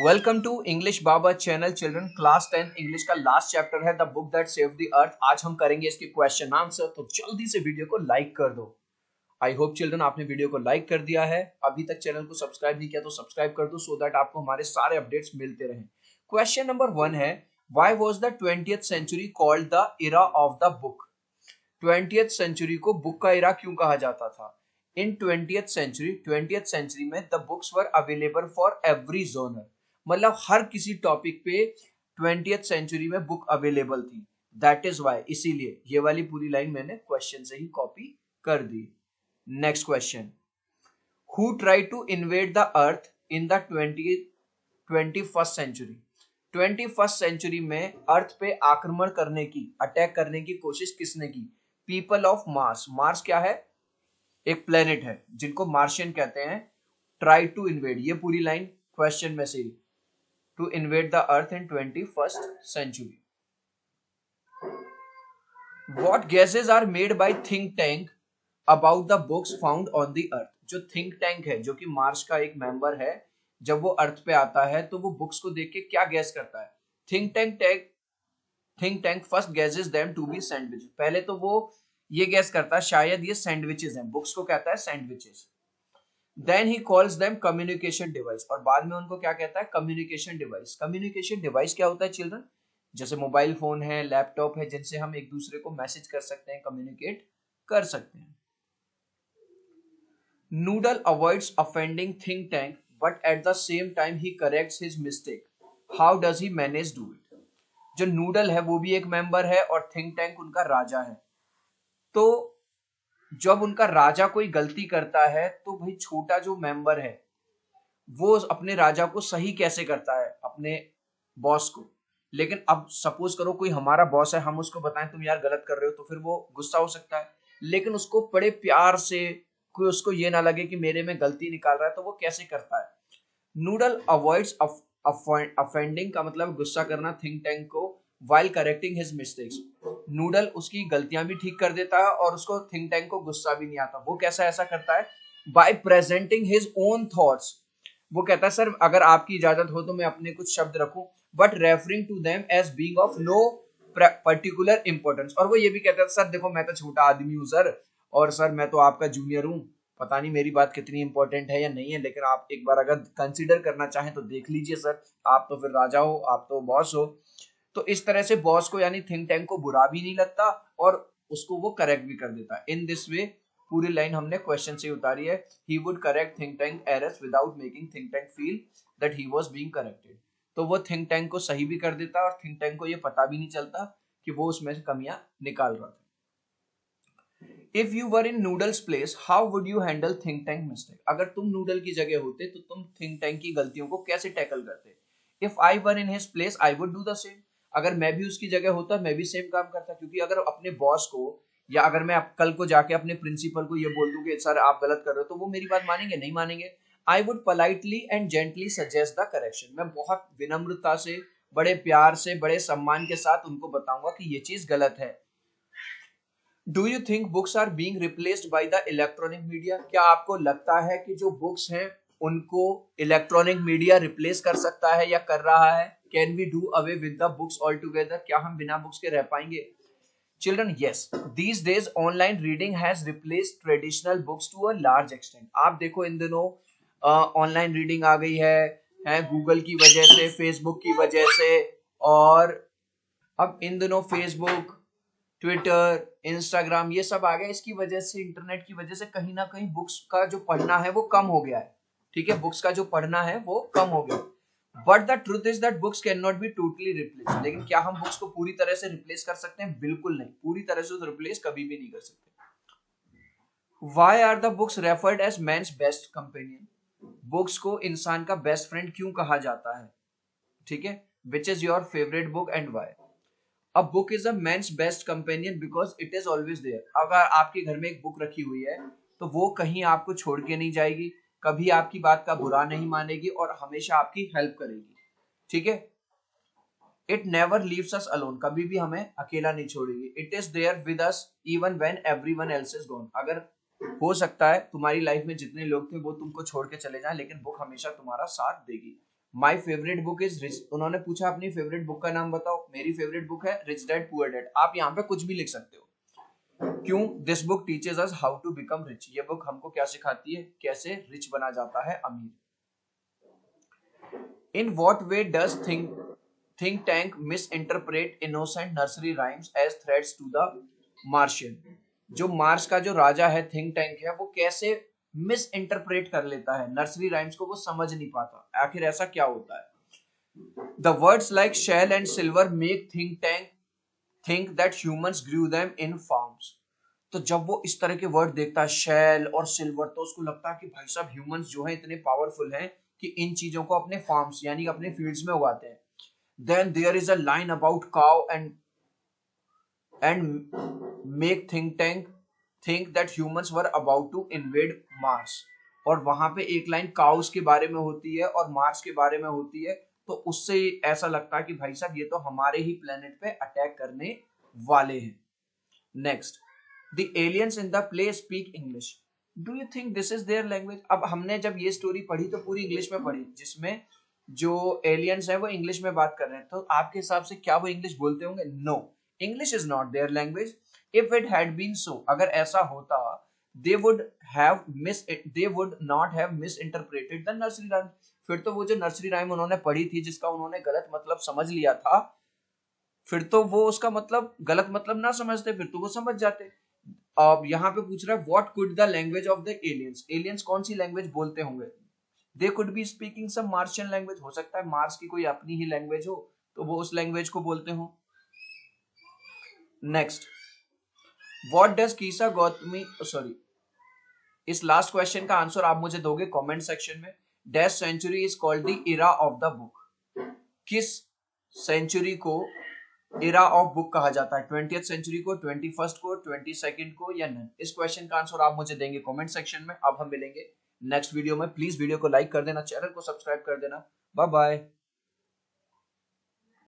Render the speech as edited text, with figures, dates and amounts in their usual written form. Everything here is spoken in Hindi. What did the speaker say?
Welcome to English Baba channel children class 10 English का लास्ट चैप्टर है the book that saved the earth. आज हम करेंगे इसके क्वेश्चन आंसर, तो जल्दी से वीडियो को लाइक कर दो। आई होप चिल्ड्रन आपने वीडियो को लाइक कर दिया है। अभी तक चैनल को सब्सक्राइब नहीं किया तो सब्सक्राइब कर दो सो दैट आपको हमारे सारे अपडेट्स मिलते रहें। क्वेश्चन नंबर 1 है, why was the 20th century called the era of the book. 20th century को बुक का इरा क्यों कहा जाता था? इन 20th सेंचुरी में the books were available for every genre, मतलब हर किसी टॉपिक पे 20th सेंचुरी में बुक अवेलेबल थी। दैट इज वाई, इसीलिए ये वाली पूरी लाइन मैंने क्वेश्चन से ही कॉपी कर दी। Next question, who try to invade the earth in the 21st century. 21st century में अर्थ पे आक्रमण करने की, अटैक करने की कोशिश किसने की? People of Mars. मार्स क्या है? एक प्लेनेट है जिनको मार्शियन कहते हैं। ट्राई टू इन्वेड, ये पूरी लाइन क्वेश्चन में से ही, to invade the earth in 21st century. What guesses are made by think tank about the books found on the earth. जो थिंक टैंक है, जो कि मार्स का एक मेंबर है, जब वो अर्थ पे आता है तो वो बुक्स को देख के क्या गैस करता है? Think Tank first guesses them to be sandwiches. पहले तो वो ये गैस करता है शायद ये सैंडविचेस हैं, बुक्स को कहता है sandwiches. Then he calls them communication device, और बाद में उनको क्या कहता है? Communication device. कम्युनिकेशन डिवाइस क्या होता है चिल्ड्रन? जैसे मोबाइल फोन है, लैपटॉप है, जिनसे हम एक दूसरे को मैसेज कर सकते हैं, कम्युनिकेट कर सकते हैं। Noodle avoids offending think tank but at the same time he corrects his mistake. How does he manage do it? जो नूडल है वो भी एक मेंबर है और थिंक टैंक उनका राजा है। तो जब उनका राजा कोई गलती करता है तो भाई छोटा जो मेंबर है वो अपने राजा को सही कैसे करता है, अपने बॉस को। लेकिन अब सपोज करो कोई हमारा बॉस है, हम उसको बताएं तुम यार गलत कर रहे हो, तो फिर वो गुस्सा हो सकता है। लेकिन उसको बड़े प्यार से, कोई उसको ये ना लगे कि मेरे में गलती निकाल रहा है, तो वो कैसे करता है? नूडल अवॉइड्स अफेंडिंग का मतलब गुस्सा करना थिंक टैंक को, while correcting his mistakes. Noodle उसकी गलतियां भी ठीक कर देता है और उसको थिंक टैंक को गुस्सा भी नहीं आता। वो कैसा ऐसा करता है? Bye presenting his own thoughts. वो कहता है सर अगर आपकी इजाजत हो तो मैं अपने कुछ शब्द रखूं, but referring to them as being of no particular importance. और वो ये भी कहता है सर देखो मैं तो छोटा आदमी हूं सर, और सर मैं तो आपका जूनियर हूं, पता नहीं मेरी बात कितनी इंपॉर्टेंट है या नहीं है, लेकिन आप एक बार अगर कंसीडर करना चाहें तो देख लीजिए सर, आप तो फिर राजा हो, आप तो बॉस हो। तो इस तरह से बॉस को यानी थिंक टैंक को बुरा भी नहीं लगता और उसको वो करेक्ट भी कर देता है। इन दिस वे पूरी लाइन हमने क्वेश्चन से उतारी है। He would correct think tank errors without making think tank feel that he was being corrected. तो वो थिंक टैंक को सही भी कर देता और थिंक टैंक को ये पता भी नहीं चलता कि वो उसमें से कमियां निकाल रहा था। If you were in noodles place how would you handle think tank mistake. अगर तुम नूडल की जगह होते तो तुम थिंक टैंक की गलतियों को कैसे टैकल करते? If I were in his place I would do the same. अगर मैं भी उसकी जगह होता मैं भी सेम काम करता, क्योंकि अगर अपने बॉस को या अगर मैं कल को जाके अपने प्रिंसिपल को ये बोल दूं कि सर आप गलत कर रहे हो, तो वो मेरी बात मानेंगे? नहीं मानेंगे। I would politely and gently suggest the correction. मैं बहुत विनम्रता से, बड़े प्यार से, बड़े सम्मान के साथ उनको बताऊंगा कि ये चीज गलत है। Do you think books are being replaced by the electronic media? क्या आपको लगता है कि जो बुक्स हैं उनको इलेक्ट्रॉनिक मीडिया रिप्लेस कर सकता है या कर रहा है? Can we do away with the books all together? क्या हम बिना बुक्स के रह पाएंगे? Children yes, these days online reading has replaced traditional books to a large extent. आप देखो इन दिनों ऑनलाइन रीडिंग आ गई है गूगल की वजह से, फेसबुक की वजह से। और अब इन दिनों फेसबुक, ट्विटर, इंस्टाग्राम ये सब आ गया, इसकी वजह से, इंटरनेट की वजह से कहीं ना कहीं बुक्स का जो पढ़ना है वो कम हो गया है। ठीक है, बुक्स का जो पढ़ना है वो कम हो गया। But the truth is that books can not be totally replace. लेकिन क्या हम बुक्स को पूरी तरह से रिप्लेस कर सकते हैं? बिल्कुल नहीं, पूरी तरह से रिप्लेस कभी भी नहीं कर सकते। Why are the books referred as man's best companion? Books को इंसान का बेस्ट फ्रेंड क्यों कहा जाता है? ठीक है, which is your favourite book and why? A book is a man's best companion because it is always there। अगर आपके घर में एक बुक रखी हुई है तो वो कहीं आपको छोड़ के नहीं जाएगी, कभी आपकी बात का बुरा नहीं मानेगी और हमेशा आपकी हेल्प करेगी। ठीक है, it never leaves us alone, कभी भी हमें अकेला नहीं छोड़ेगी। It is there with us even when everyone else is gone. अगर हो सकता है तुम्हारी लाइफ में जितने लोग थे वो तुमको छोड़ के चले जाएं, लेकिन बुक हमेशा तुम्हारा साथ देगी। My favourite book is Rich, उन्होंने पूछा अपनी फेवरेट बुक का नाम बताओ, मेरी फेवरेट बुक है रिच डैड पुअर डैड। आप यहाँ पे कुछ भी लिख सकते हो। क्यों? This book teaches us how to become rich, ये बुक हमको क्या सिखाती है, कैसे रिच बना जाता है, अमीर। In what way does Think Tank misinterpret innocent nursery rhymes as threats to the Martian, जो मार्स का जो राजा है, थिंक टैंक है, वो कैसे मिस इंटरप्रेट कर लेता है नर्सरी राइम्स को, वो समझ नहीं पाता, आखिर ऐसा क्या होता है। The words like shell and silver make Think Tank think that humans grew them in farms, तो जब वो इस तरह के वर्ड देखता है शेल और सिल्वर, तो उसको लगता है कि भाई साहब ह्यूमंस जो है इतने पावरफुल हैं कि इन चीजों को अपने फार्म्स यानी अपने फील्ड्स में उगाते हैं। Then there is a line about cow and make think that humans were about to invade Mars, और वहां पे एक लाइन काउस के बारे में होती है और मार्स के बारे में होती है, तो उससे ऐसा लगता है कि भाई साहब ये तो हमारे ही प्लेनेट पे अटैक करने वाले हैं। Next, the aliens in the play speak English, do you think this is their language. अब हमने जब ये स्टोरी पढ़ी तो पूरी इंग्लिश में पढ़ी, जिसमें जो एलियंस है वो इंग्लिश में बात कर रहे हैं, तो आपके हिसाब से क्या वो इंग्लिश बोलते होंगे? No, English is not their language. If it had been so, अगर ऐसा होता, they would they would not have misinterpreted the nursery rhyme, फिर तो वो जो नर्सरी राइम उन्होंने पढ़ी थी जिसका उन्होंने गलत मतलब समझ लिया था, फिर तो वो उसका मतलब गलत मतलब ना समझते, फिर तो वो समझ जाते। अब यहाँ पे पूछ रहा है what could the language of the aliens, aliens कौन सी लैंग्वेज बोलते होंगे। They could be speaking some Martian language, हो सकता है मार्स की कोई अपनी ही लैंग्वेज हो तो वो उस लैंग्वेज को बोलते हो। Next, what does Kisa Gotami, sorry, इस लास्ट क्वेश्चन का आंसर आप मुझे दोगे कमेंट सेक्शन में। Dash century is called the era of the book, किस सेंचुरी को इरा ऑफ बुक कहा जाता है, 20th सेंचुरी को, 21st को, 22nd को, या नन। इस क्वेश्चन का आंसर आप मुझे देंगे कमेंट सेक्शन में। अब हम मिलेंगे नेक्स्ट वीडियो में, प्लीज वीडियो को लाइक कर देना, चैनल को सब्सक्राइब कर देना। Bye bye.